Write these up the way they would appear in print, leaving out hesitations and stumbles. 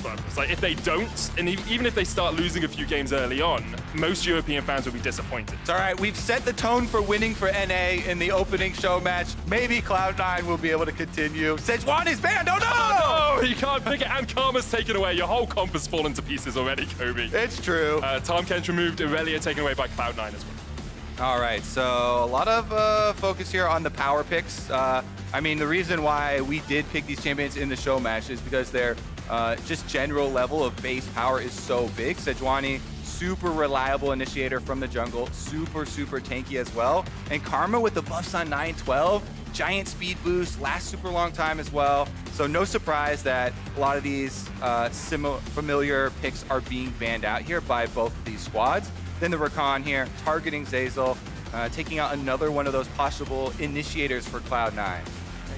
purpose. Like, if they don't, and even if they start losing a few games early on, most European fans will be disappointed. It's all right. We've set the tone for winning for NA in the opening show match. Maybe Cloud9 will be able to continue. Sejuani is banned. Oh, no! Oh, no! You can't pick it, and Karma's taken away. Your whole comp has fallen to pieces already, Kobe. It's true. Tom Kench removed, Irelia taken away by Cloud9 as well. All right, so a lot of focus here on the power picks. I mean, the reason why we did pick these champions in the show match is because their just general level of base power is so big. Sejuani, super reliable initiator from the jungle, super tanky as well. And Karma with the buffs on 9-12, giant speed boost, lasts super long time as well. So no surprise that a lot of these familiar picks are being banned out here by both of these squads. Then the Rakan here, targeting Zeyzal, taking out another one of those possible initiators for Cloud9.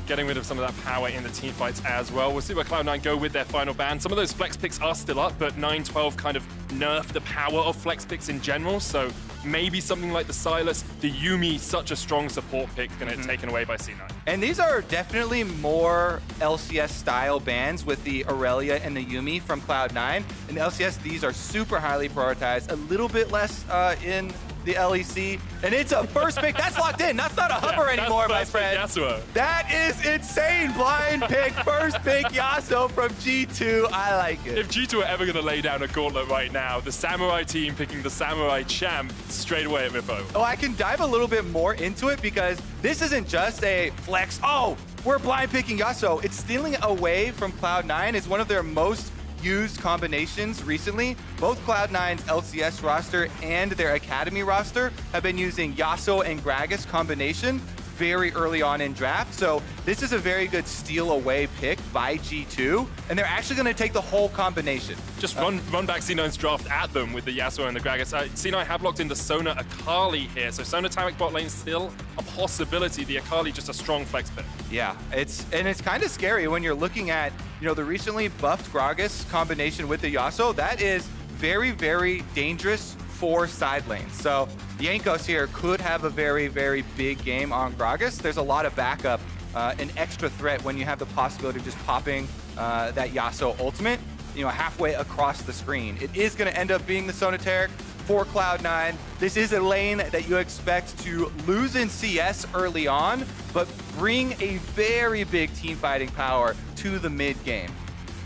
Getting rid of some of that power in the team fights as well. We'll see where Cloud9 go with their final ban. Some of those flex picks are still up, but 9-12 kind of nerfed the power of flex picks in general. So maybe something like the Sylas, the Yuumi, such a strong support pick, gonna get taken away by C9. And these are definitely more LCS style bans with the Irelia and the Yuumi from Cloud9. In LCS, these are super highly prioritized, a little bit less in the LEC, and it's a first pick. That's locked in. That's not a hover anymore, my friend. Yasuo. That is insane. Blind pick, first pick Yasuo from G2. I like it. If G2 are ever going to lay down a gauntlet right now, the Samurai team picking the Samurai champ straight away at Mifo. Oh, I can dive a little bit more into it because this isn't just a flex. Oh, we're blind picking Yasuo. It's stealing away from Cloud9. It's one of their most used combinations recently. Both Cloud9's LCS roster and their Academy roster have been using Yasuo and Gragas combination very early on in draft. So this is a very good steal away pick by G2, and they're actually going to take the whole combination. Just run back C9's draft at them with the Yasuo and the Gragas. C9 have locked in the Sona Akali here, so Sona Taric bot lane still a possibility. The Akali just a strong flex pick. Yeah, it's kind of scary when you're looking at, you know, the recently buffed Gragas combination with the Yasuo. That is very dangerous for side lanes. So Jankos here could have a very big game on Gragas. There's a lot of backup, an extra threat when you have the possibility of just popping that Yasuo ultimate, you know, halfway across the screen. It is going to end up being the Sona Taric for Cloud9. This is a lane that you expect to lose in CS early on, but bring a very big team fighting power to the mid game.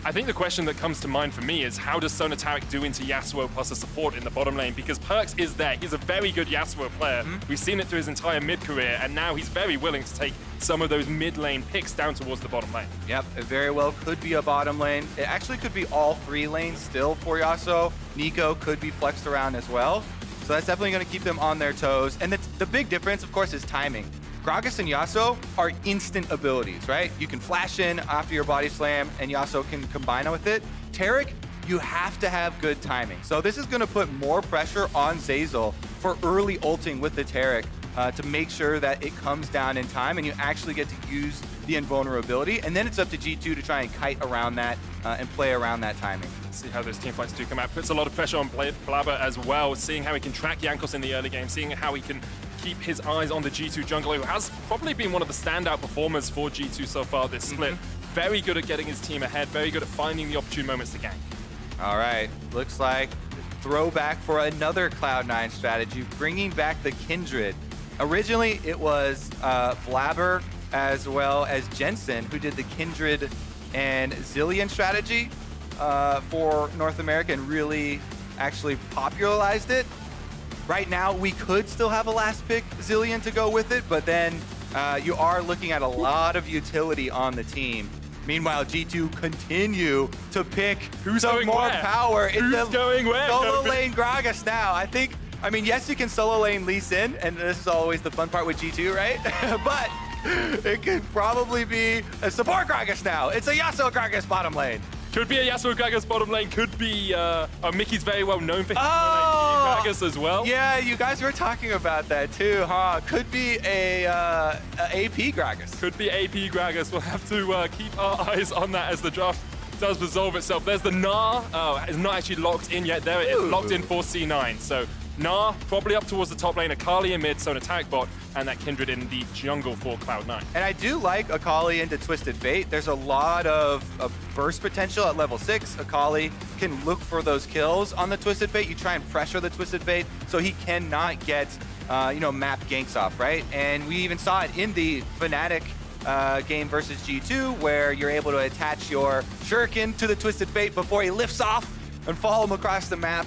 I think the question that comes to mind for me is how does Sona Taric do into Yasuo plus a support in the bottom lane? Because PerkZ is there. He's a very good Yasuo player. We've seen it through his entire mid-career, and now he's very willing to take some of those mid-lane picks down towards the bottom lane. Yep, it very well could be a bottom lane. It actually could be all three lanes still for Yasuo. Neeko could be flexed around as well. So that's definitely going to keep them on their toes. And the big difference, of course, is timing. Gragas and Yasuo are instant abilities, right? You can flash in after your body slam, and Yasuo can combine with it. Taric, you have to have good timing. So this is going to put more pressure on Zeyzal for early ulting with the Taric to make sure that it comes down in time and you actually get to use the invulnerability. And then it's up to G2 to try and kite around that and play around that timing. See how those team fights do come out. Puts a lot of pressure on Blaber as well, seeing how he can track Jankos in the early game, seeing how he can keep his eyes on the G2 jungler, who has probably been one of the standout performers for G2 so far this split. Very good at getting his team ahead, very good at finding the opportune moments to gank. All right, looks like throwback for another Cloud9 strategy, bringing back the Kindred. Originally, it was Blaber as well as Jensen who did the Kindred and Zillion strategy for North America and really actually popularized it. Right now, we could still have a last pick Zillion to go with it, but then you are looking at a lot of utility on the team. Meanwhile, G2 continue to pick some more power. Who's going where? Solo lane Gragas now. I mean, yes, you can solo lane Lee Sin, and this is always the fun part with G2, right? But it could probably be a support Gragas now. It's a Yasuo Gragas bottom lane. Could be a Yasuo Gragas bottom lane. Could be Mickey's very well known for his Gragas as well. Yeah, you guys were talking about that too, huh? Could be a AP Gragas. Could be AP Gragas. We'll have to keep our eyes on that as the draft does resolve itself. There's the Gnar. Oh, it's not actually locked in yet. There it is, locked in for C9. So Gnar probably up towards the top lane, Akali in mid, Sona Taric bot, and that Kindred in the jungle for Cloud9. And I do like Akali into Twisted Fate. There's a lot of burst potential at level 6. Akali can look for those kills on the Twisted Fate. You try and pressure the Twisted Fate so he cannot get, map ganks off, right? And we even saw it in the Fnatic game versus G2, where you're able to attach your shuriken to the Twisted Fate before he lifts off and follow him across the map.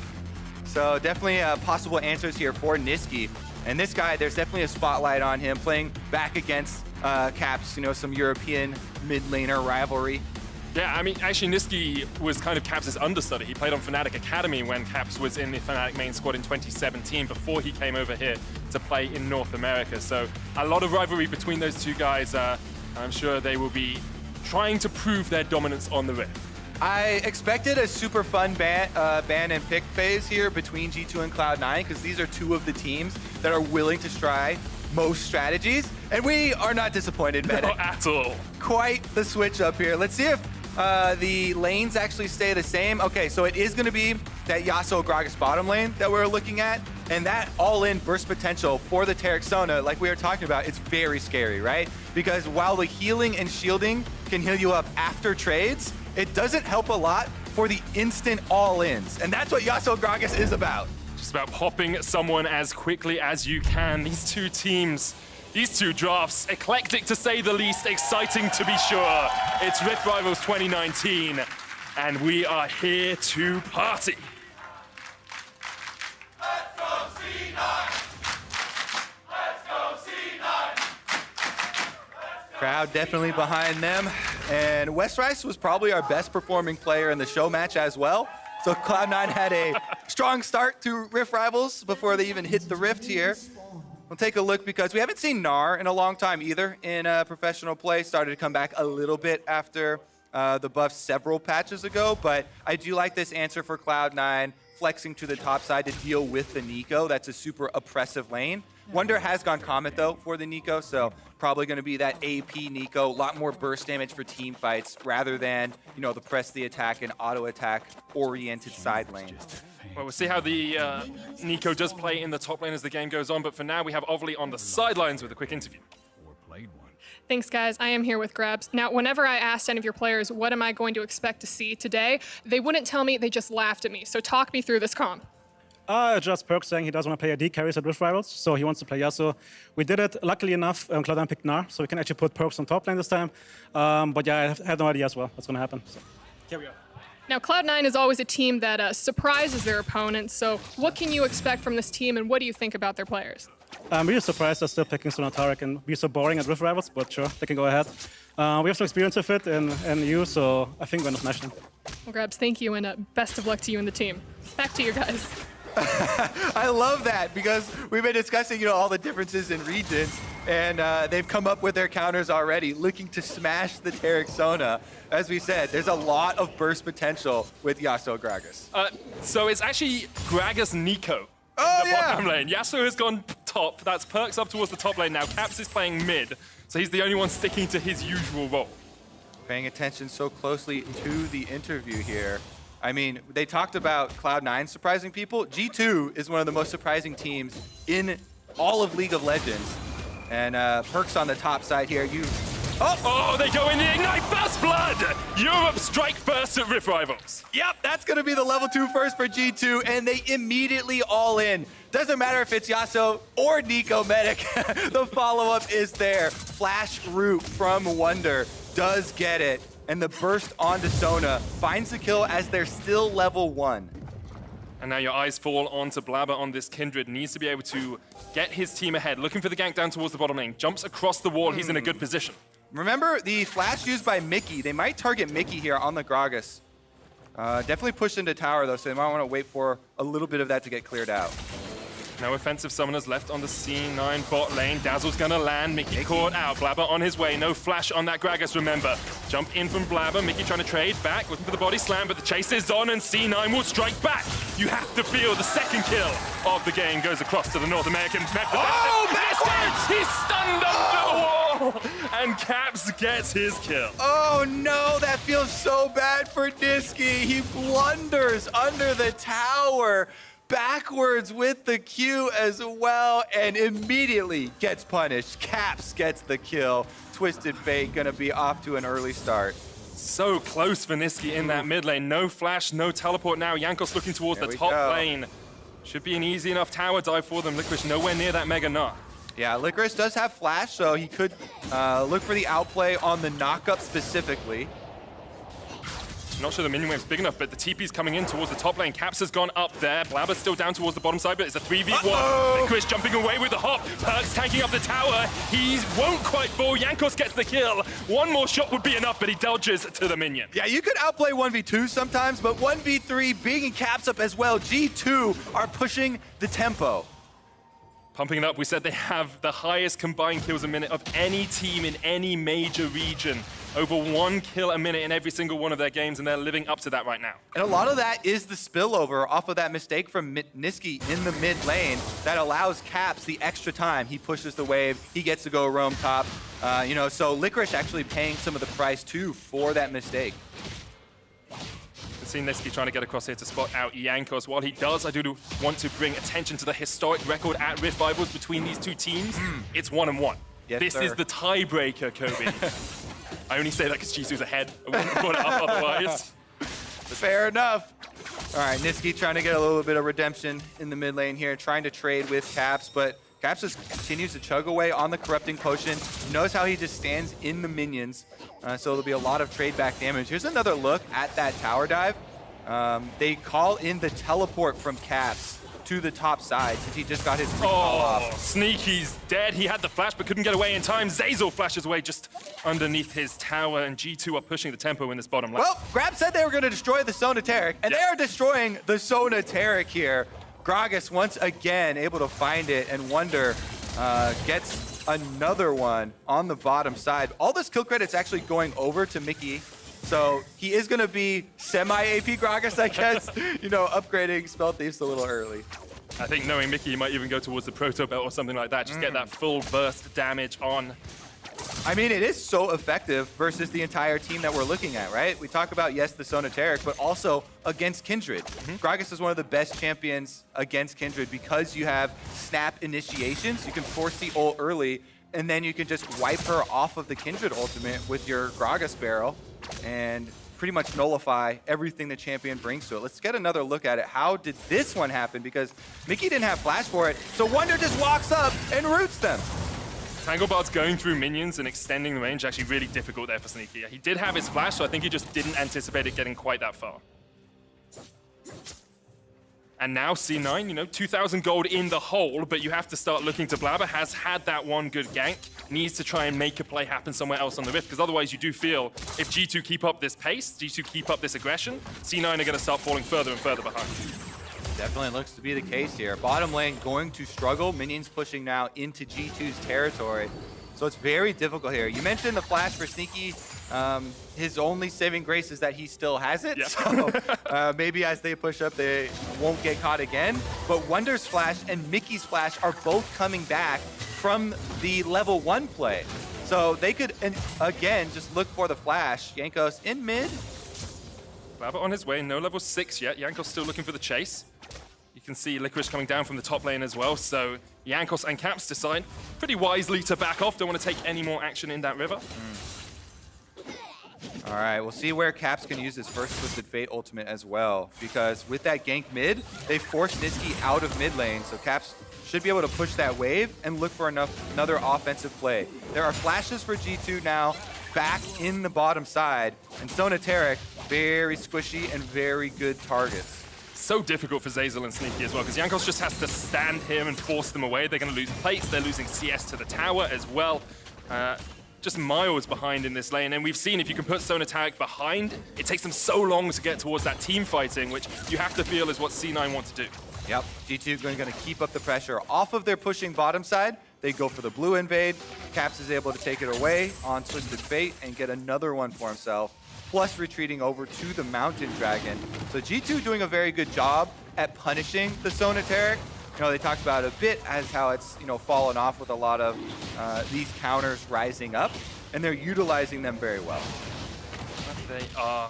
So definitely possible answers here for Nisqy. And this guy, there's definitely a spotlight on him playing back against Caps, some European mid laner rivalry. Yeah, I mean, actually, Nisqy was kind of Caps' understudy. He played on Fnatic Academy when Caps was in the Fnatic main squad in 2017 before he came over here to play in North America. So a lot of rivalry between those two guys. I'm sure they will be trying to prove their dominance on the Rift. I expected a super fun ban and pick phase here between G2 and Cloud9 because these are two of the teams that are willing to try most strategies, and we are not disappointed, Medic. Not at all. Quite the switch up here. Let's see if the lanes actually stay the same. Okay, so it is going to be that Yasuo Gragas bottom lane that we're looking at, and that all-in burst potential for the Taric Sona, like we were talking about, it's very scary, right? Because while the healing and shielding can heal you up after trades, it doesn't help a lot for the instant all-ins, and that's what Yasuo Gragas is about. Just about popping someone as quickly as you can. These two teams, these two drafts, eclectic to say the least, exciting to be sure. It's Rift Rivals 2019, and we are here to party. Let's go C9! Let's go C9! Crowd definitely behind them. And Westrice was probably our best performing player in the show match as well. So Cloud9 had a strong start to Rift Rivals before they even hit the Rift here. We'll take a look because we haven't seen Gnar in a long time either in professional play. Started to come back a little bit after the buff several patches ago, but I do like this answer for Cloud9, flexing to the top side to deal with the Neeko. That's a super oppressive lane. Wunder has gone Comet though for the Neeko, so probably going to be that AP Neeko, a lot more burst damage for team fights rather than, the press the attack and auto attack oriented side lane. Well, we'll see how the Neeko does play in the top lane as the game goes on, but for now we have Ovely on the sidelines with a quick interview. Thanks, guys. I am here with Grabs. Now, whenever I asked any of your players, what am I going to expect to see today, they wouldn't tell me, they just laughed at me. So talk me through this comp. Just PerkZ saying he doesn't want to play AD carries at Rift Rivals, so he wants to play Yasuo. We did it, luckily enough, Cloud9 picked Gnar, so we can actually put PerkZ on top lane this time. But yeah, I have no idea as well what's going to happen. So here we go. Now, Cloud9 is always a team that surprises their opponents, so what can you expect from this team, and what do you think about their players? I'm really surprised they're still picking Sona Taric and be so boring at Rift Rivals, but sure, they can go ahead. We have some experience with it in NU, so I think we're going to smash them. Well, Grabs, thank you, and best of luck to you and the team. Back to you guys. I love that because we've been discussing, all the differences in regions, and they've come up with their counters already, looking to smash the Taric Sona. As we said, there's a lot of burst potential with Yasuo Gragas. So it's actually Gragas Neeko. Oh, the yeah! bottom lane. Yasuo has gone top. That's PerkZ up towards the top lane now. Caps is playing mid, so he's the only one sticking to his usual role. Paying attention so closely to the interview here. I mean, they talked about Cloud9 surprising people. G2 is one of the most surprising teams in all of League of Legends. And PerkZ on the top side here. Oh, they go in the Ignite First Blood! Europe strike first at Rift Rivals. Yep, that's going to be the level 2 first for G2, and they immediately all in. Doesn't matter if it's Yasuo or Neeko Medic. The follow-up is there. Flash root from Wunder does get it, and the burst onto Sona finds the kill as they're still level 1. And now your eyes fall onto Blaber on this Kindred. Needs to be able to get his team ahead. Looking for the gank down towards the bottom lane. Jumps across the wall. He's in a good position. Remember the flash used by Mykix. They might target Mykix here on the Gragas. Definitely pushed into tower though, so they might want to wait for a little bit of that to get cleared out. No offensive summoners left on the C9 bot lane. Dazzle's gonna land. Mickey caught out. Blaber on his way. No flash on that Gragas, remember. Jump in from Blaber. Mickey trying to trade back, looking for the body slam, but the chase is on and C9 will strike back. You have to feel the second kill of the game goes across to the North American. Oh, backwards! He's stunned under the wall, and Caps gets his kill. Oh no, that feels so bad for Nisqy. He blunders under the tower. backwards with the Q as well, and immediately gets punished. Caps gets the kill. Twisted Fate gonna be off to an early start. So close for Nisqy in that mid lane. No flash, no teleport now. Jankos looking towards the top lane. Should be an easy enough tower dive for them. Licorice nowhere near that Mega Gnar. Yeah, Licorice does have flash, so he could look for the outplay on the knockup specifically. Not sure the minion wave's big enough, but the TP's coming in towards the top lane. Caps has gone up there. Blaber's still down towards the bottom side, but it's a 3v1. Licorice jumping away with the hop. PerkZ tanking up the tower. He won't quite fall. Jankos gets the kill. One more shot would be enough, but he dodges to the minion. Yeah, you could outplay 1v2 sometimes, but 1v3 being Caps up as well. G2 are pushing the tempo. Pumping it up, we said they have the highest combined kills a minute of any team in any major region. Over 1 kill a minute in every single one of their games, and they're living up to that right now. And a lot of that is the spillover off of that mistake from Nisqy in the mid lane that allows Caps the extra time. He pushes the wave, he gets to go roam top. So Licorice actually paying some of the price too for that mistake. We've seen Nisqy trying to get across here to spot out Jankos. While he does, I do want to bring attention to the historic record at Rift Rivals between these two teams. It's 1-1. Yes, this sir. is the tiebreaker, Kobe. I only say that because Jisoo's ahead. I wouldn't put it up otherwise. Fair enough. All right, Nisqy trying to get a little bit of redemption in the mid lane here, trying to trade with Caps, but Caps just continues to chug away on the Corrupting Potion. Knows how he just stands in the minions, so there'll be a lot of trade back damage. Here's another look at that tower dive. They call in the teleport from Caps to the top side since he just got his recall off. Sneaky's dead. He had the flash but couldn't get away in time. Zeyzal flashes away just underneath his tower, and G2 are pushing the tempo in this bottom lane. Well, Grab said they were going to destroy the Sona Taric, and they are destroying the Sona Taric here. Gragas once again able to find it, and Wunder gets another one on the bottom side. All this kill credit's actually going over to Mykix. So he is going to be semi-AP Gragas, I guess, upgrading Spell Thieves a little early. I think knowing Mykix, he might even go towards the Proto Belt or something like that. Just get that full burst damage on. I mean, it is so effective versus the entire team that we're looking at, right? We talk about, yes, the Sona Taric, but also against Kindred. Gragas is one of the best champions against Kindred because you have snap initiations. You can force the ult early, and then you can just wipe her off of the Kindred ultimate with your Gragas barrel and pretty much nullify everything the champion brings to it. Let's get another look at it. How did this one happen? Because Mykix didn't have flash for it, so Wunder just walks up and roots them. Tangle Bard's going through minions and extending the range, actually really difficult there for Sneaky. He did have his flash, so I think he just didn't anticipate it getting quite that far. And now C9, 2,000 gold in the hole, but you have to start looking to Blaber. Has had that one good gank, needs to try and make a play happen somewhere else on the Rift, because otherwise you do feel if G2 keep up this pace, G2 keep up this aggression, C9 are going to start falling further and further behind. Definitely looks to be the case here. Bottom lane going to struggle. Minions pushing now into G2's territory. So it's very difficult here. You mentioned the flash for Sneaky. His only saving grace is that he still has it. Yeah. So maybe as they push up, they won't get caught again. But Wunder's flash and Mykix's flash are both coming back from the level 1 play. So they could, again, just look for the flash. Jankos in mid. Blaber on his way, no level 6 yet. Jankos still looking for the chase. You can see Licorice coming down from the top lane as well. So Jankos and Caps decide pretty wisely to back off. Don't want to take any more action in that river. All right, we'll see where Caps can use his first Twisted Fate ultimate as well. Because with that gank mid, they forced Nisqy out of mid lane. So Caps should be able to push that wave and look for another offensive play. There are flashes for G2 now back in the bottom side. And Sona Taric, very squishy and very good targets. So difficult for Zeyzal and Sneaky as well, because Jankos just has to stand here and force them away. They're going to lose plates. They're losing CS to the tower as well. Just miles behind in this lane. And we've seen if you can put Sona Taric behind, it takes them so long to get towards that team fighting, which you have to feel is what C9 want to do. Yep, G2 going to keep up the pressure off of their pushing bottom side. They go for the blue invade. Caps is able to take it away on Twisted Fate and get another one for himself, plus retreating over to the Mountain Dragon. So G2 doing a very good job at punishing the Sona Taric. They talked about it a bit as how it's, fallen off with a lot of these counters rising up, and they're utilizing them very well. They are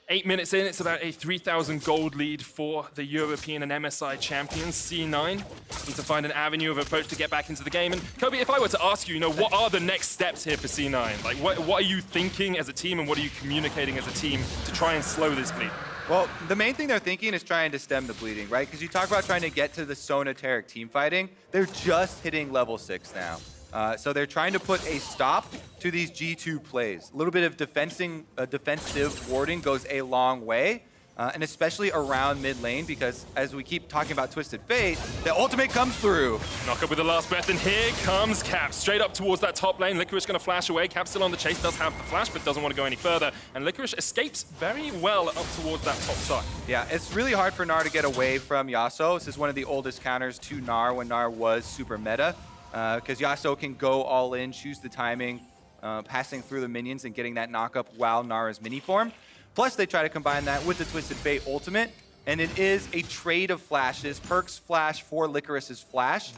8 minutes in, it's about a 3,000 gold lead for the European and MSI champions. C9 need to find an avenue of approach to get back into the game. And Kobe, if I were to ask you, what are the next steps here for C9? Like, what are you thinking as a team, and what are you communicating as a team to try and slow this bleed? Well, the main thing they're thinking is trying to stem the bleeding, right? Because you talk about trying to get to the Sona Taric team fighting. They're just hitting level 6 now. So they're trying to put a stop to these G2 plays. A little bit of defensive warding goes a long way, and especially around mid lane, because as we keep talking about Twisted Fate, the ultimate comes through. Knock up with the last breath, and here comes Cap, straight up towards that top lane. Licorice going to flash away. Cap still on the chase, does have the flash, but doesn't want to go any further. And Licorice escapes very well up towards that top side. Yeah, it's really hard for Gnar to get away from Yasuo. This is one of the oldest counters to Gnar when Gnar was super meta. Because Yasuo can go all in, choose the timing, passing through the minions and getting that knock up while Gnar is mini form. Plus, they try to combine that with the Twisted Fate ultimate, and it is a trade of flashes. PerkZ flash for Licorice's flash.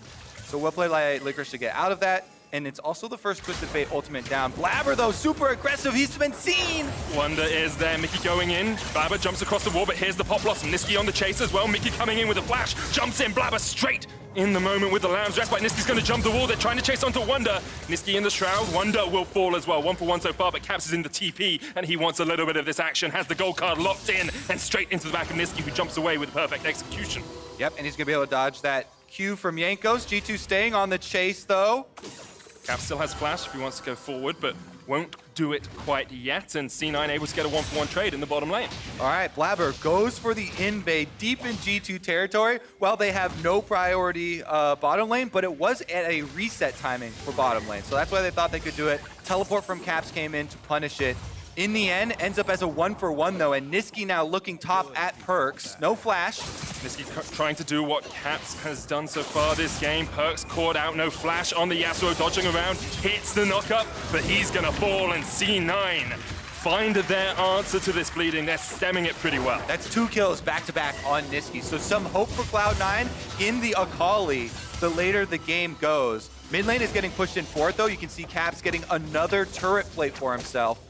So well played by Licorice to get out of that. And it's also the first Twisted Fate ultimate down. Blaber, though, super aggressive. He's been seen. Wunder is there. Mykix going in. Blaber jumps across the wall, but here's the pop blossom. Nisqy on the chase as well. Mykix coming in with a flash. Jumps in. Blaber straight in the moment with the Lamb's Respite. Nisqy's going to jump the wall. They're trying to chase onto Wunder. Nisqy in the shroud. Wunder will fall as well. 1 for 1 so far, but Caps is in the TP, and he wants a little bit of this action. Has the gold card locked in, and straight into the back of Nisqy, who jumps away with perfect execution. Yep, and he's going to be able to dodge that Q from Jankos. G2 staying on the chase, though. Cap still has flash if he wants to go forward, but won't do it quite yet, and C9 able to get a 1-for-1 trade in the bottom lane. All right, Blaber goes for the invade deep in G2 territory. Well, they have no priority bottom lane, but it was at a reset timing for bottom lane, so that's why they thought they could do it. Teleport from Caps came in to punish it. In the end, ends up as a 1-for-1 though, and Nisqy now looking top at PerkZ. No flash. Nisqy trying to do what Caps has done so far this game. PerkZ caught out, no flash on the Yasuo, dodging around, hits the knockup, but he's gonna fall, and C9 find their answer to this bleeding. They're stemming it pretty well. That's 2 kills back-to-back on Nisqy, so some hope for Cloud9 in the Akali the later the game goes. Mid lane is getting pushed in for it though. You can see Caps getting another turret plate for himself.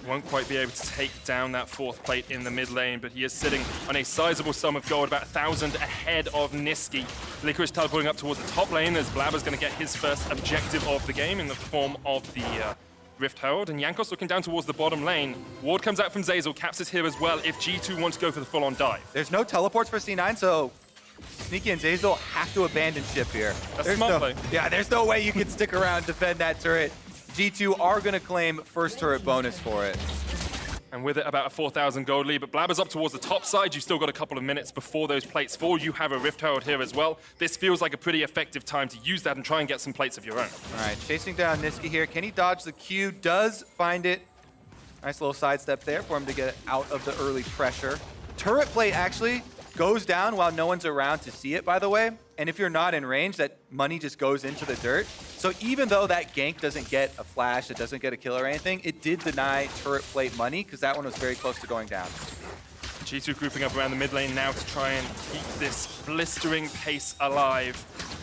Won't quite be able to take down that 4th plate in the mid lane, but he is sitting on a sizable sum of gold, about 1,000 ahead of Nisqy. Licorice teleporting up towards the top lane as Blaber's going to get his first objective of the game in the form of the Rift Herald, and Jankos looking down towards the bottom lane. Ward comes out from Zeyzal, Caps is here as well if G2 wants to go for the full-on dive. There's no teleports for C9, so Sneaky and Zeyzal have to abandon ship here. That's smart play. Yeah, there's no way you can stick around and defend that turret. G2 are going to claim first turret bonus for it. And with it, about a 4,000 gold lead, but Blaber's up towards the top side. You've still got a couple of minutes before those plates fall. You have a Rift Herald here as well. This feels like a pretty effective time to use that and try and get some plates of your own. All right, chasing down Nisqy here. Can he dodge the Q? Does find it. Nice little sidestep there for him to get out of the early pressure. Turret plate actually goes down while no one's around to see it, by the way. And if you're not in range, that money just goes into the dirt. So even though that gank doesn't get a flash, it doesn't get a kill or anything, it did deny turret plate money because that one was very close to going down. G2 grouping up around the mid lane now to try and keep this blistering pace alive.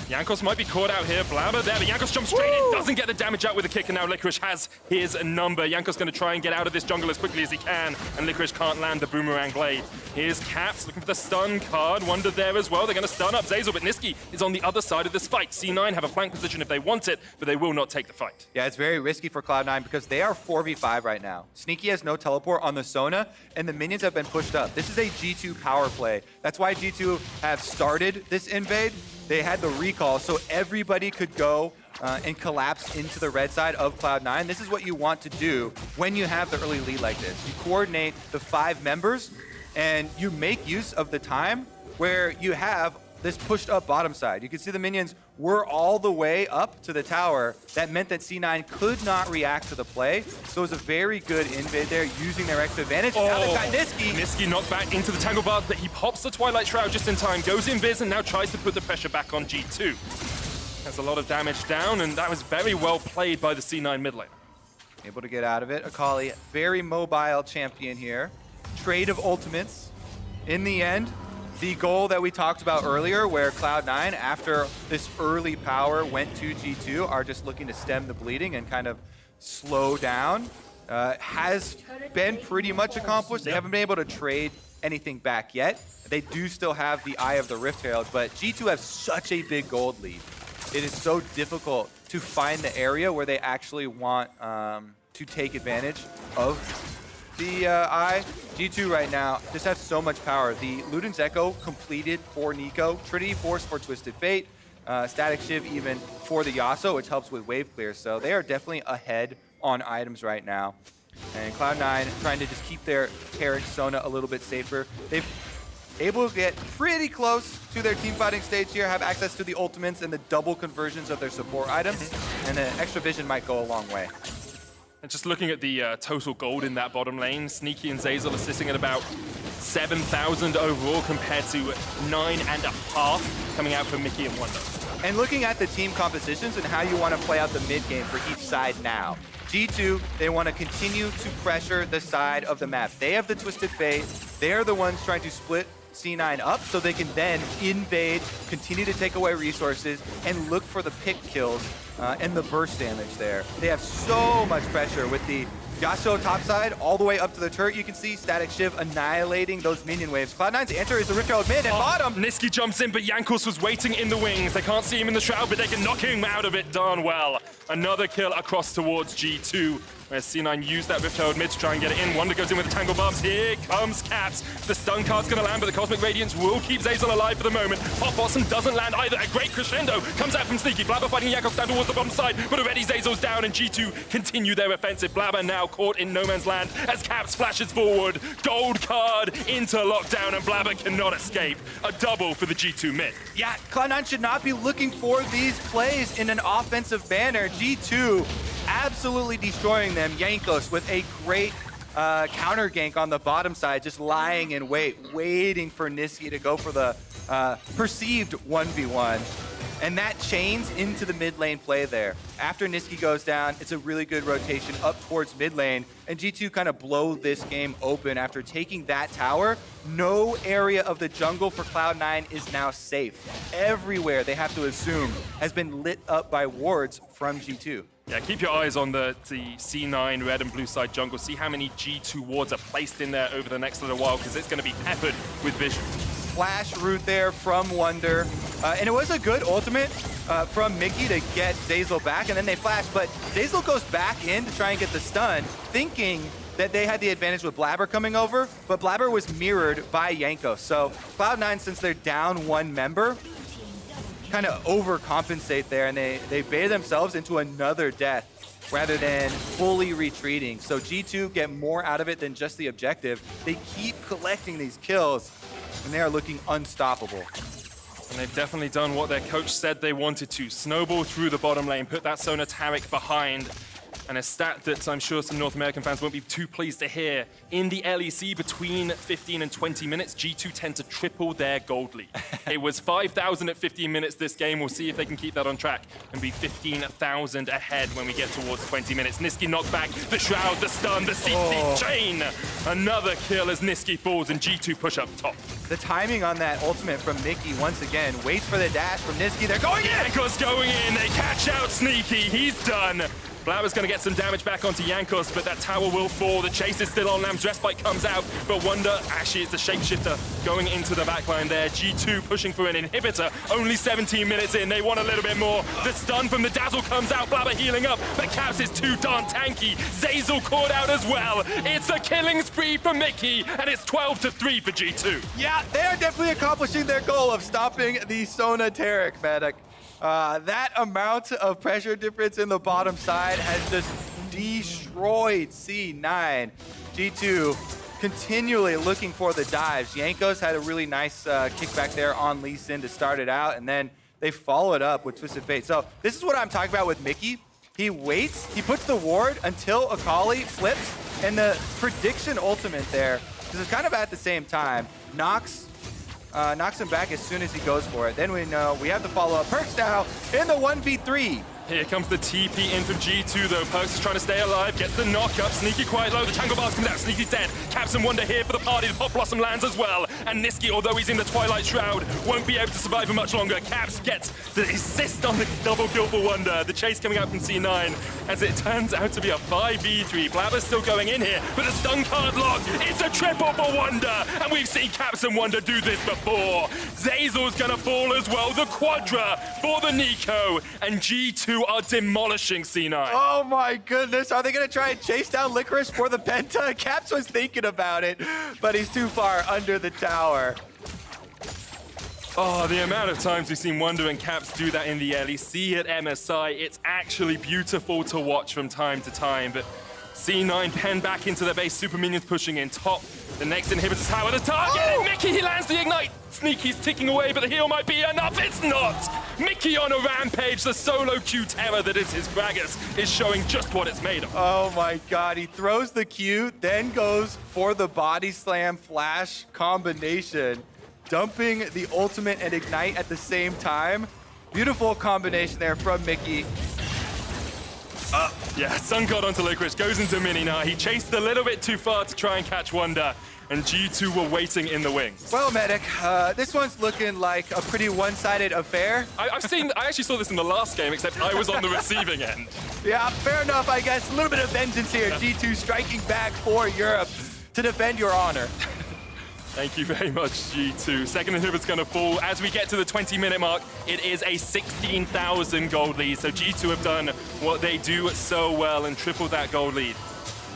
Jankos might be caught out here. Blaber there, but Jankos jumps straight in, doesn't get the damage out with a kick, and now Licorice has his number. Jankos going to try and get out of this jungle as quickly as he can, and Licorice can't land the boomerang blade. Here's Caps looking for the stun card. Wunder there as well. They're going to stun up Zeyzal, but Nisqy is on the other side of this fight. C9 have a flank position if they want it, but they will not take the fight. Yeah, it's very risky for Cloud9 because they are 4v5 right now. Sneaky has no teleport on the Sona, and the minions have been pushed up. This is a G2 power play. That's why G2 have started this invade. They had the recall, so everybody could go and collapse into the red side of Cloud9. This is what you want to do when you have the early lead like this. You coordinate the 5 members, and you make use of the time where you have this pushed up bottom side. You can see the minions were all the way up to the tower. That meant that C9 could not react to the play. So it was a very good invade there, using their extra advantage. Oh, now they've got Nisqy. Nisqy knocked back into the Tangle Bar, but he pops the Twilight Shroud just in time, goes invis, and now tries to put the pressure back on G2. Has a lot of damage down, and that was very well played by the C9 mid lane. Able to get out of it. Akali, very mobile champion here. Trade of ultimates. In the end, the goal that we talked about earlier, where Cloud9, after this early power went to G2, are just looking to stem the bleeding and kind of slow down. has been pretty much accomplished. They haven't been able to trade anything back yet. They do still have the Eye of the Rift Herald, but G2 have such a big gold lead. It is so difficult to find the area where they actually want to take advantage of the Eye. G2 right now just has so much power. The Luden's Echo completed for Neeko, Trinity Force for Twisted Fate, Static Shiv even for the Yasuo, which helps with wave clear. So they are definitely ahead on items right now. And Cloud9 trying to just keep their Taric Sona a little bit safer. They've able to get pretty close to their team fighting stage here, have access to the ultimates and the double conversions of their support items, and an extra vision might go a long way. And just looking at the total gold in that bottom lane, Nisqy and Zeyzal are sitting at about 7,000 overall compared to 9.5 coming out from Mykix and Wunder. And looking at the team compositions and how you want to play out the mid game for each side now. G2, they want to continue to pressure the side of the map. They have the Twisted Fate. They're the ones trying to split C9 up so they can then invade, continue to take away resources, and look for the pick kills and the burst damage there. They have so much pressure with the Yasuo topside all the way up to the turret. You can see Static Shiv annihilating those minion waves. Cloud9's answer is the Rift Herald mid and bottom. Nisqy jumps in, but Jankos was waiting in the wings. They can't see him in the shroud, but they can knock him out of it darn well. Another kill across towards G2, where C9 used that Rift Herald mid to try and get it in. Wunder goes in with the Tangle Barbs. Here comes Caps. The stun card's going to land, but the Cosmic Radiance will keep Zeyzal alive for the moment. Pop Bottom doesn't land either. A great crescendo comes out from Sneaky. Blaber fighting Jankos down towards the bottom side, but already Zeyzal's down, and G2 continue their offensive. Blaber now caught in no man's land as Caps flashes forward. Gold card into lockdown, and Blaber cannot escape. A double for the G2 mid. Yeah, Cloud9 should not be looking for these plays in an offensive banner. G2 absolutely destroying them. Jankos with a great counter gank on the bottom side, just lying in wait, waiting for Nisqy to go for the perceived 1v1. And that chains into the mid lane play there. After Nisqy goes down, it's a really good rotation up towards mid lane, and G2 kind of blow this game open after taking that tower. No area of the jungle for Cloud9 is now safe. Everywhere, they have to assume, has been lit up by wards from G2. Yeah, keep your eyes on the C9 red and blue side jungle. See how many G2 wards are placed in there over the next little while, because it's going to be peppered with vision. Flash root there from Wunder. And it was a good ultimate from Mykix to get Zeyzal back, and then they flash, but Zeyzal goes back in to try and get the stun, thinking that they had the advantage with Blaber coming over, but Blaber was mirrored by Jankos. So Cloud9, since they're down one member, kind of overcompensate there, and they bait themselves into another death rather than fully retreating. So G2 get more out of it than just the objective. They keep collecting these kills, and they are looking unstoppable. And they've definitely done what their coach said they wanted to. Snowball through the bottom lane, put that Sona Taric behind. And a stat that I'm sure some North American fans won't be too pleased to hear. In the LEC, between 15 and 20 minutes, G2 tend to triple their gold lead. It was 5,000 at 15 minutes this game. We'll see if they can keep that on track and be 15,000 ahead when we get towards 20 minutes. Nisqy knocked back the shroud, the stun, the CC chain. Another kill as Nisqy falls and G2 push up top. The timing on that ultimate from Mykix, once again, waits for the dash from Nisqy. They're going in! Jankos going in. They catch out Sneaky. He's done. Blaber's going to get some damage back onto Jankos, but that tower will fall. The chase is still on. Lamb's Respite comes out, but Wunder, actually it's the Shapeshifter going into the backline there. G2 pushing for an inhibitor. Only 17 minutes in. They want a little bit more. The stun from the Dazzle comes out. Blaber healing up, but Caps is too darn tanky. Zeyzal caught out as well. It's a killing spree for Mykix, and it's 12-3 for G2. Yeah, they are definitely accomplishing their goal of stopping the Sona Taric, Medic. That amount of pressure difference in the bottom side has just destroyed C9. G2 continually looking for the dives. Jankos had a really nice kickback there on Lee Sin to start it out, and then they followed up with Twisted Fate. So this is what I'm talking about with Mykix. He waits, he puts the ward until Akali flips, and the prediction ultimate there, because it's kind of at the same time, knocks him back as soon as he goes for it. Then we know we have the follow-up. PerkZ now in the 1v3 Here comes the TP in from G2 though. PerkZ is trying to stay alive, gets the knock-up. Sneaky quite low, the Tangle Bars comes out, Sneaky's dead. Caps and Wunder here for the party, the Pop Blossom lands as well. And Nisqy, although he's in the Twilight Shroud, won't be able to survive for much longer. Caps gets the assist on the double kill for Wunder. The chase coming out from C9 as it turns out to be a 5v3. Blaber's still going in here, but the stun card lock, it's a triple for Wunder. And we've seen Caps and Wunder do this before. Zeyzal's gonna fall as well, the Quadra for the Neeko. And G2 are demolishing C9. Oh my goodness, are they gonna try and chase down Licorice for the Penta? Caps was thinking about it, but he's too far under the tower. Oh, the amount of times we've seen Wunder and Caps do that in the LEC at MSI, it's actually beautiful to watch from time to time, but C9 pen back into their base, super minions pushing in top. The next inhibitor tower, the target, and Mykix, he lands the ignite. Sneaky's ticking away, but the heal might be enough. It's not! Mykix on a rampage, the solo Q terror that is his gragas is showing just what it's made of. Oh my god, he throws the Q, then goes for the body slam flash combination, dumping the ultimate and ignite at the same time. Beautiful combination there from Mykix. Yeah, Sun God onto Licorice, goes into Mini now. He chased a little bit too far to try and catch Wunder, and G2 were waiting in the wings. Well, Medic, this one's looking like a pretty one-sided affair. I actually saw this in the last game, except I was on the receiving end. Yeah, fair enough, I guess. A little bit of vengeance here. G2 striking back for Europe to defend your honor. Thank you very much, G2. Second inhibit's gonna fall. As we get to the 20-minute mark, it is a 16,000 gold lead. So G2 have done what they do so well and tripled that gold lead.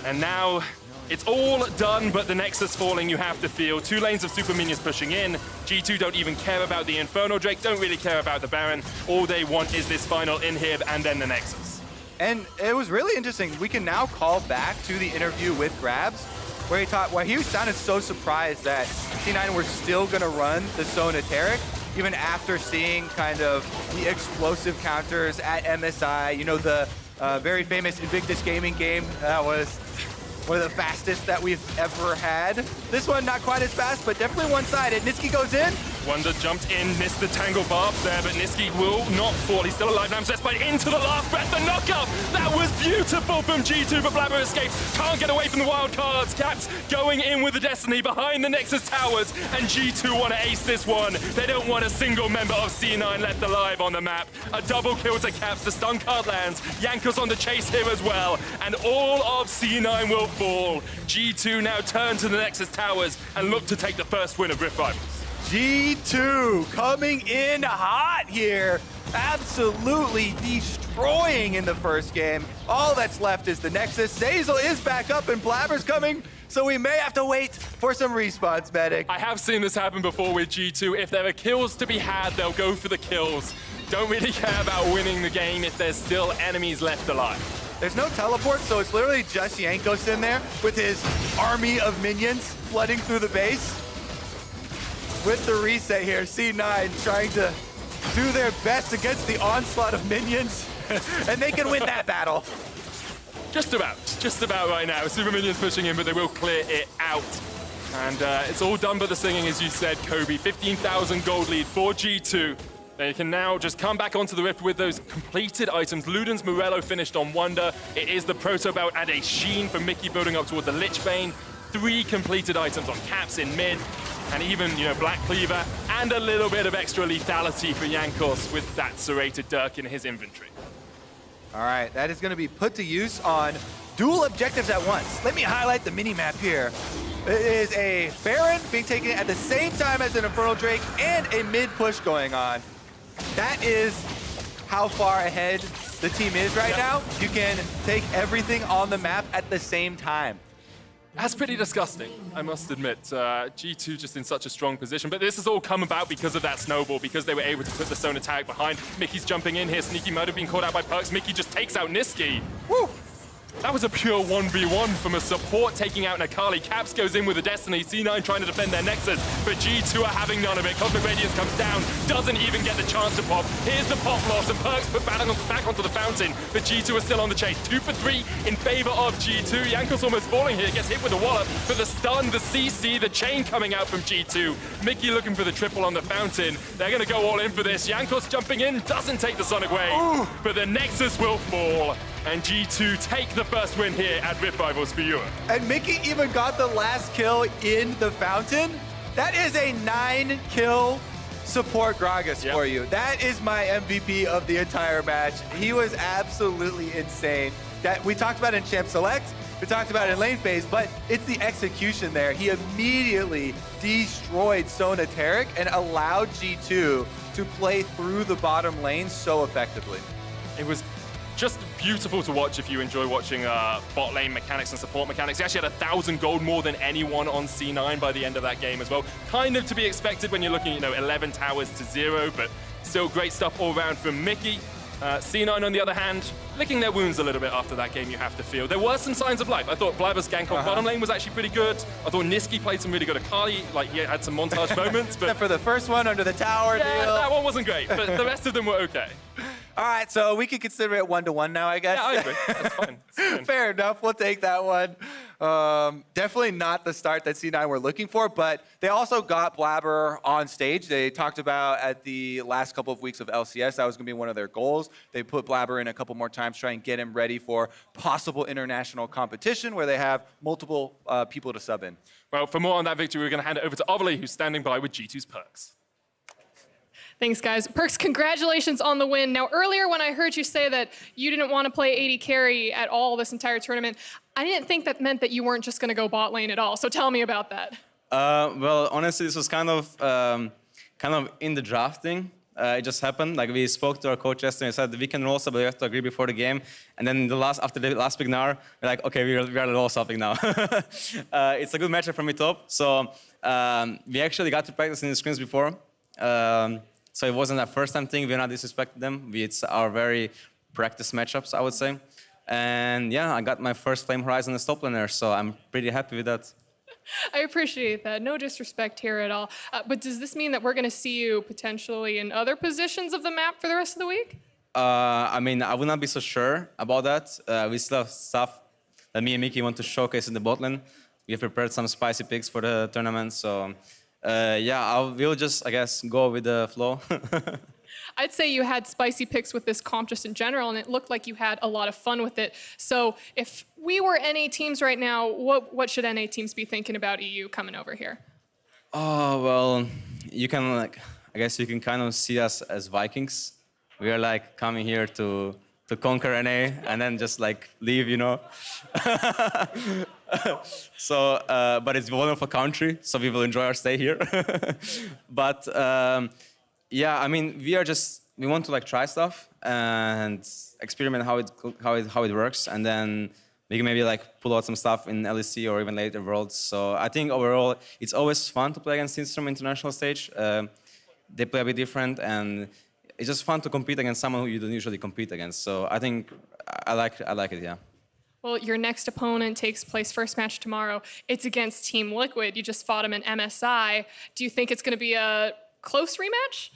And now it's all done, but the Nexus falling, you have to feel. 2 lanes of super minions pushing in. G2 don't even care about the Inferno Drake, don't really care about the Baron. All they want is this final inhib and then the Nexus. And it was really interesting. We can now call back to the interview with Grabs, where he sounded so surprised that C9 were still gonna run the Sona Taric, even after seeing kind of the explosive counters at MSI. You know, the very famous Invictus Gaming game that was one of the fastest that we've ever had. This one not quite as fast, but definitely one-sided. Nisqy goes in. Wunder jumped in, missed the Tangle Barb there, but Nisqy will not fall. He's still alive now, but into the last breath, the knockup! That was beautiful from G2, but Blaber escapes. Can't get away from the wild cards. Caps going in with the Destiny behind the Nexus towers, and G2 want to ace this one. They don't want a single member of C9 left alive on the map. A double kill to Caps, the stun card lands. Jankos on the chase here as well, and all of C9 will fall. G2 now turn to the Nexus towers and look to take the first win of Rift Rivals. G2 coming in hot here. Absolutely destroying in the first game. All that's left is the Nexus. Zeyzal is back up and Blaber's coming, so we may have to wait for some respawns, Medic. I have seen this happen before with G2. If there are kills to be had, they'll go for the kills. Don't really care about winning the game if there's still enemies left alive. There's no teleport, so it's literally just Jankos in there with his army of minions flooding through the base. With the reset here, C9 trying to do their best against the onslaught of minions, and they can win that battle. Just about right now. Super minions pushing in, but they will clear it out. And it's all done but the singing, as you said, Kobe. 15,000 gold lead for G2. They can now just come back onto the Rift with those completed items. Luden's Morello finished on Wunder. It is the Proto Belt and a Sheen for Mykix building up towards the Lich Bane. 3 completed items on Caps in mid. And even, you know, Black Cleaver and a little bit of extra lethality for Jankos with that serrated Dirk in his inventory. All right, that is going to be put to use on dual objectives at once. Let me highlight the mini-map here. It is a Baron being taken at the same time as an Infernal Drake and a mid-push going on. That is how far ahead the team is right now. You can take everything on the map at the same time. That's pretty disgusting, I must admit. G2 just in such a strong position, but this has all come about because of that snowball, because they were able to put the Sona Taric behind. Mykix's jumping in here. Sneaky might have been caught out by PerkZ. Mykix just takes out Nisqy. Woo! That was a pure 1v1 from a support taking out an Akali. Caps goes in with a Destiny. C9 trying to defend their Nexus, but G2 are having none of it. Cosmic Radiance comes down, doesn't even get the chance to pop. Here's the pop loss, and PerkZ put back onto the fountain, but G2 are still on the chase. 2 for 3 in favor of G2. Jankos almost falling here, gets hit with a wallop, but the stun, the CC, the chain coming out from G2. Mykix looking for the triple on the fountain. They're gonna go all in for this. Jankos jumping in, doesn't take the Sonic Wave, but the Nexus will fall. And G2 take the first win here at Rift Rivals for Europe. And Mykix even got the last kill in the fountain. That is a 9-kill support gragas for you. That is my MVP of the entire match. He was absolutely insane. That we talked about in Champ Select, we talked about it in lane phase, but it's the execution there. He immediately destroyed Sona Taric and allowed G2 to play through the bottom lane so effectively. It was just beautiful to watch if you enjoy watching bot lane mechanics and support mechanics. He actually had 1,000 gold more than anyone on C9 by the end of that game as well. Kind of to be expected when you're looking, 11 towers to 0, but still great stuff all around from Mykix. C9, on the other hand, licking their wounds a little bit after that game, you have to feel. There were some signs of life. I thought Blaber's gank on bottom lane was actually pretty good. I thought Nisqy played some really good Akali. He had some montage moments. But except for the first one under the tower deal. That one wasn't great, but the rest of them were okay. All right, so we could consider it 1-1 now, I guess. Yeah, I agree. That's fine. Fair enough. We'll take that one. Definitely not the start that C9 were looking for, but they also got Blaber on stage. They talked about at the last couple of weeks of LCS, that was going to be one of their goals. They put Blaber in a couple more times, try and get him ready for possible international competition where they have multiple people to sub in. Well, for more on that victory, we're going to hand it over to Ovely, who's standing by with G2's PerkZ. Thanks, guys. PerkZ, congratulations on the win. Now, earlier when I heard you say that you didn't want to play AD carry at all this entire tournament, I didn't think that meant that you weren't just going to go bot lane at all. So tell me about that. Well, honestly, this was kind of in the drafting. It just happened. We spoke to our coach yesterday and said we can roll sub, but we have to agree before the game. And then after the last big Gnar, we're like, okay, we are roll subbing now. It's a good matchup from mid top. So we actually got to practice in the screens before. So it wasn't a first-time thing. We're not disrespecting them. It's our very practice matchups, I would say. And yeah, I got my first Flame Horizon as top laner, so I'm pretty happy with that. I appreciate that. No disrespect here at all. But does this mean that we're going to see you potentially in other positions of the map for the rest of the week? I mean, I would not be so sure about that. We still have stuff that me and Mykix want to showcase in the bot lane. We have prepared some spicy picks for the tournament, so yeah, we'll just, I guess, go with the flow. I'd say you had spicy picks with this comp just in general, and it looked like you had a lot of fun with it. So if we were NA teams right now, what should NA teams be thinking about EU coming over here? Oh, well, you can, I guess you can kind of see us as Vikings. We are coming here to conquer NA and then just leave, So, but it's a wonderful country, so we will enjoy our stay here. But yeah, I mean, we want to try stuff and experiment how it works, and then we can maybe pull out some stuff in LEC or even later worlds. So I think overall, it's always fun to play against teams from international stage. They play a bit different, and it's just fun to compete against someone who you don't usually compete against. So I think I like it, yeah. Well, your next opponent takes place first match tomorrow. It's against Team Liquid. You just fought them in MSI. Do you think it's going to be a close rematch?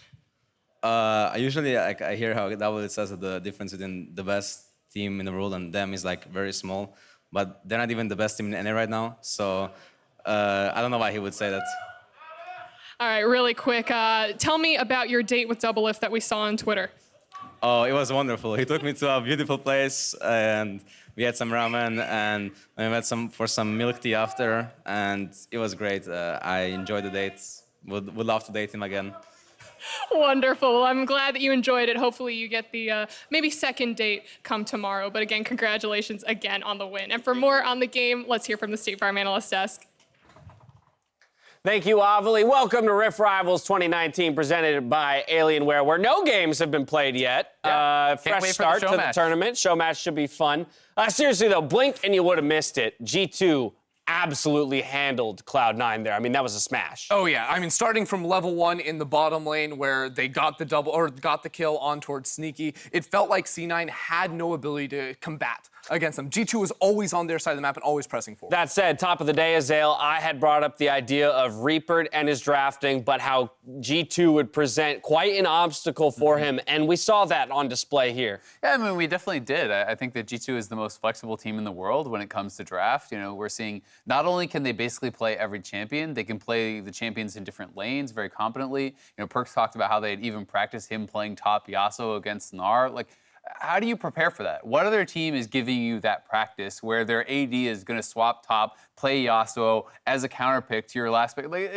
I usually I hear how Double says that the difference between the best team in the world and them is very small, but they're not even the best team in NA right now. So I don't know why he would say that. All right, really quick. Tell me about your date with Doublelift that we saw on Twitter. Oh, it was wonderful. He took me to a beautiful place, and we had some ramen, and we met for some milk tea after, and it was great. I enjoyed the date. Would love to date him again. Wonderful. Well, I'm glad that you enjoyed it. Hopefully you get the maybe second date come tomorrow. But again, congratulations again on the win. And for more on the game, let's hear from the State Farm Analyst Desk. Thank you, Ovely. Welcome to Rift Rivals 2019, presented by Alienware, where no games have been played yet. Yeah. Fresh start to the tournament. Show match should be fun. Seriously, though, blink and you would have missed it. G2 absolutely handled Cloud9 there. I mean, that was a smash. Oh, yeah. I mean, starting from level 1 in the bottom lane where they got the kill on towards Sneaky, it felt like C9 had no ability to combat against them. G2 was always on their side of the map and always pressing forward. That said, top of the day, Zeyzal, I had brought up the idea of Reaper and his drafting, but how G2 would present quite an obstacle for him, and we saw that on display here. Yeah, I mean, we definitely did. I think that G2 is the most flexible team in the world when it comes to draft. You know, we're seeing not only can they basically play every champion, they can play the champions in different lanes very competently. You know, PerkZ talked about how they'd even practiced him playing top yasuo against Gnar. Like, how do you prepare for that? What other team is giving you that practice where their AD is going to swap top, play Yasuo as a counter pick to your last pick? Like,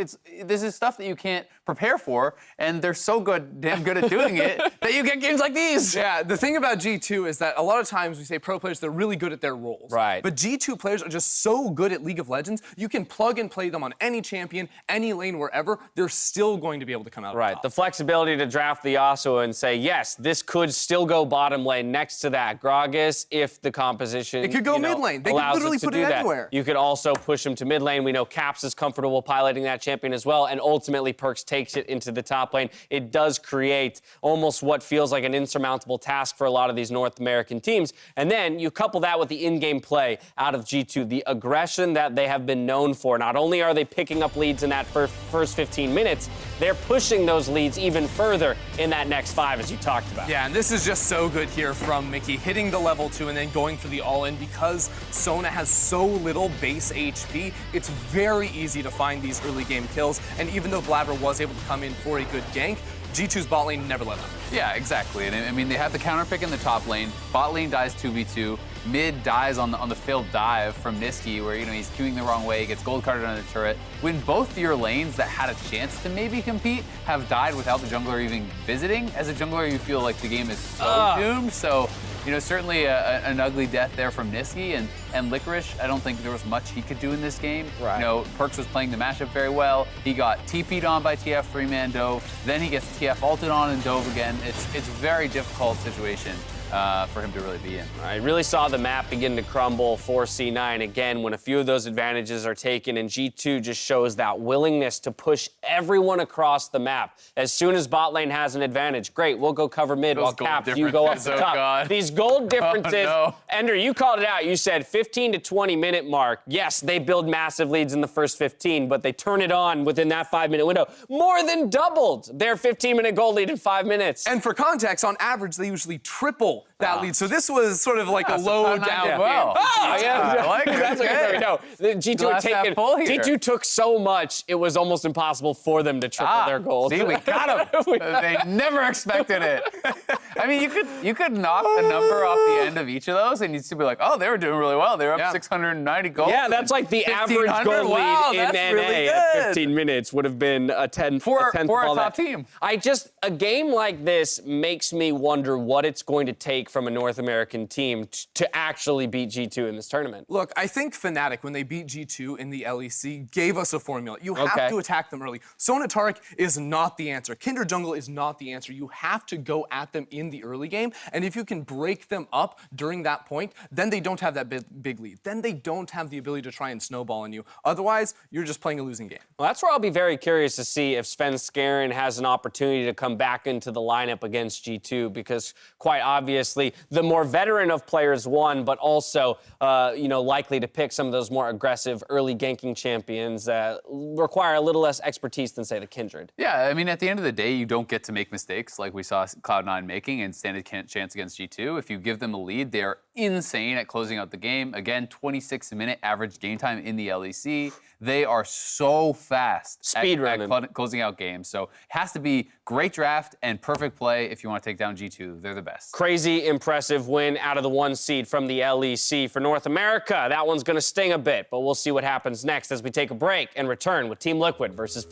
this is stuff that you can't prepare for, and they're so damn good at doing it that you get games like these. Yeah, the thing about G2 is that a lot of times we say pro players, they're really good at their roles. Right. But G2 players are just so good at League of Legends, you can plug and play them on any champion, any lane, wherever, they're still going to be able to come out Right, on top. the flexibility to draft the Yasuo and say, yes, this could still go bottom lane next to that. Gragas, if the composition It could go mid lane. They could allows literally it to put do it that. anywhere. You could also push him to mid lane. We know Caps is comfortable piloting that champion as well, and ultimately PerkZ takes it into the top lane. It does create almost what feels like an insurmountable task for a lot of these North American teams. And then you couple that with the in-game play out of G2, the aggression that they have been known for. Not only are they picking up leads in that first 15 minutes, they're pushing those leads even further in that next 5, as you talked about. Yeah, and this is just so good here from Mykix, hitting the level 2 and then going for the all-in. Because Sona has so little base HP, it's very easy to find these early game kills. And even though Blaber was able to come in for a good gank, G2's bot lane never let up. Yeah, exactly. And I mean, they have the counter pick in the top lane. Bot lane dies 2v2. Mid dies on the failed dive from Nisqy, where, you know, he's queuing the wrong way, gets gold carded on the turret. When both your lanes that had a chance to maybe compete have died without the jungler even visiting, as a jungler, you feel like the game is so doomed. So, you know, certainly an ugly death there from Nisqy and Licorice. I don't think there was much he could do in this game. Right. You know, PerkZ was playing the matchup very well. He got TP'd on by TF, 3-man dove. Then he gets TF ulted on and dove again. It's a very difficult situation for him to really be in. I really saw the map begin to crumble for C9 again when a few of those advantages are taken, and G2 just shows that willingness to push everyone across the map. As soon as bot lane has an advantage, great, we'll go cover mid while Caps, you go up the top. God. These gold differences, no. Ender, you called it out. You said 15 to 20 minute mark. Yes, they build massive leads in the first 15, but they turn it on within that 5-minute window. More than doubled their 15-minute gold lead in 5 minutes. And for context, on average, they usually triple that lead. So this was sort of like a low down well. Oh, yeah. I like it. That's what Okay. no. The G2 Glass had half taken. full here. G2 took so much, it was almost impossible for them to triple their gold. See, we got them. They never expected it. I mean, you could knock the number off the end of each of those, and you'd still be like, oh, they were doing really well. They were up 690 gold. Yeah, that's like the average 1,500. gold Wow, lead in that's NA really at good. 15 minutes would have been a 10 For a a top team. A game like this makes me wonder what it's going to take from a North American team to actually beat G2 in this tournament. Look, I think Fnatic, when they beat G2 in the LEC, gave us a formula. You have to attack them early. Sona Taric is not the answer. Kindred jungle is not the answer. You have to go at them in the early game, and if you can break them up during that point, then they don't have that big lead. Then they don't have the ability to try and snowball on you. Otherwise, you're just playing a losing game. Well, that's where I'll be very curious to see if Sven Skaren has an opportunity to come back into the lineup against G2, because quite obviously the more veteran of players won, but also likely to pick some of those more aggressive early ganking champions that require a little less expertise than, say, the Kindred. Yeah, I mean, at the end of the day, you don't get to make mistakes like we saw Cloud9 making and stand a chance against G2. If you give them a lead, they are insane at closing out the game. Again, 26-minute average game time in the LEC. They are so fast at closing out games. So it has to be great draft and perfect play if you want to take down G2. They're the best. Crazy impressive win out of the 1 seed from the LEC for North America. That one's going to sting a bit, but we'll see what happens next as we take a break and return with Team Liquid versus